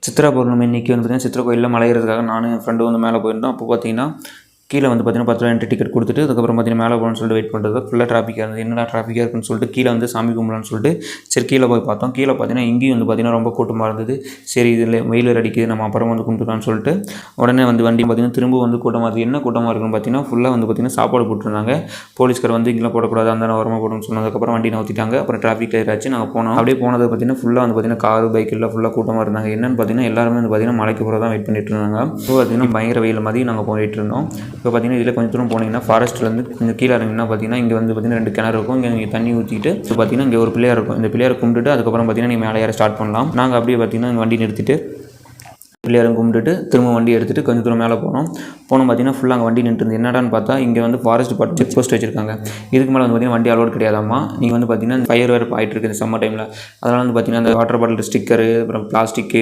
சித்ரா பௌர்ணமி இன்றைக்கி வந்து பார்த்திங்கன்னா சித்ரா கோயிலில் மலை ஏறுறதுக்காக நானும் என் ஃப்ரெண்டும் வந்து மேலே போயிருந்தோம். அப்போ பார்த்திங்கன்னா கீழே வந்து பார்த்திங்கன்னா 10 ரூபா என்ட்ரி டிக்கெட் கொடுத்துட்டு அதுக்கப்புறம் பார்த்திங்கன்னா மேலே போகணும்னு சொல்லிட்டு வெயிட் பண்ணுறது ஃபுல்லாக ட்ராஃபிக்காக இருந்தது. என்னடா ட்ராஃபிக்காக இருக்குன்னு சொல்லிட்டு கீழே வந்து சாமி கும்பலான்னு சொல்லிட்டு சரி கீழே போய் பார்த்தோம். கீழே பார்த்திங்கன்னா இங்கேயும் வந்து பார்த்திங்கன்னா ரொம்ப கூட்டமாக இருந்தது. சரி இதில் வெயில் அடிக்குது, நம்ம அப்புறம் வந்து கும்பிட்டுக்கலாம்னு சொல்லிட்டு உடனே வந்து வண்டி பார்த்திங்கன்னா திரும்ப வந்து கூட்டமாக இருக்குது. என்ன கூட்டமாக இருக்குன்னு பார்த்திங்கன்னா ஃபுல்லாக வந்து பார்த்திங்கன்னா சாப்பாடு போட்டுருந்தாங்க. போலீஸ்கார் வந்து இங்கெல்லாம் போடக்கூடாது, அந்த ஓரமாக போடணும்னு சொன்னதுக்கப்புறம் வண்டி நவுத்திட்டாங்க. அப்புறம் டிராஃபிக் கிளியர் ஆச்சு. நாங்கள் போனோம். அப்படியே போனது பார்த்திங்கன்னா ஃபுல்லாக வந்து பார்த்திங்கன்னா காரு பைக் எல்லாம் ஃபுல்லாக கூட்டமாக இருந்தாங்க. என்னென்னு பார்த்திங்கன்னா எல்லாருமே வந்து பார்த்திங்கன்னா மலைக்கு போகிற தான் வெயிட் பண்ணிட்டு இருந்தாங்க. இப்போ பார்த்திங்கன்னா பயங்கர வெயில் மாதிரி நாங்கள் போயிட்டு இருந்தோம். இப்போ பார்த்திங்கன்னா இதில் கொஞ்சம் தூரம் போனீங்கன்னா ஃபாரஸ்ட்லேருந்து கொஞ்சம் கீழே இறங்கினா பார்த்திங்கன்னா இங்கே வந்து பார்த்திங்கன்னா 2 கிணறு இருக்கும். இங்கே தண்ணி ஊற்றிட்டு இப்போ பார்த்திங்கன்னா இங்கே ஒரு பிள்ளையார் இருக்கும். இந்த பிள்ளையாரை கும்பிட்டுட்டு அதுக்கப்புறம் பார்த்திங்கன்னா நீங்கள் மேலே ஏற ஸ்டார்ட் பண்ணலாம். நாங்கள் அப்படியே பார்த்திங்கன்னா இங்கே வண்டி நிறுத்திட்டு பிள்ளையாரும் கும்பிட்டுட்டு திரும்ப வண்டி எடுத்துகிட்டு கொஞ்சம் தூரம் மேலே போனோம். பார்த்திங்கன்னா ஃபுல்லாக அங்கே வண்டி நின்றுருந்து. என்னடான்னு பார்த்தா இங்கே வந்து ஃபாரஸ்ட் டிபார்ட்மெண்ட் செக் போஸ்ட் வச்சிருக்காங்க. இதுக்கு மேலே வந்து பார்த்திங்கன்னா வண்டி அலோட் கிடையாதாம்மா. நீங்கள் வந்து பார்த்திங்கன்னா ஃபயர் வேறு ஆகிட்டு இருக்குது இந்த சம்மர் டைமில். அதனால் வந்து பார்த்திங்கன்னா அந்த வாட்டர் பாட்டில் ஸ்டிக்கரு, அப்புறம் பிளாஸ்டிக்கு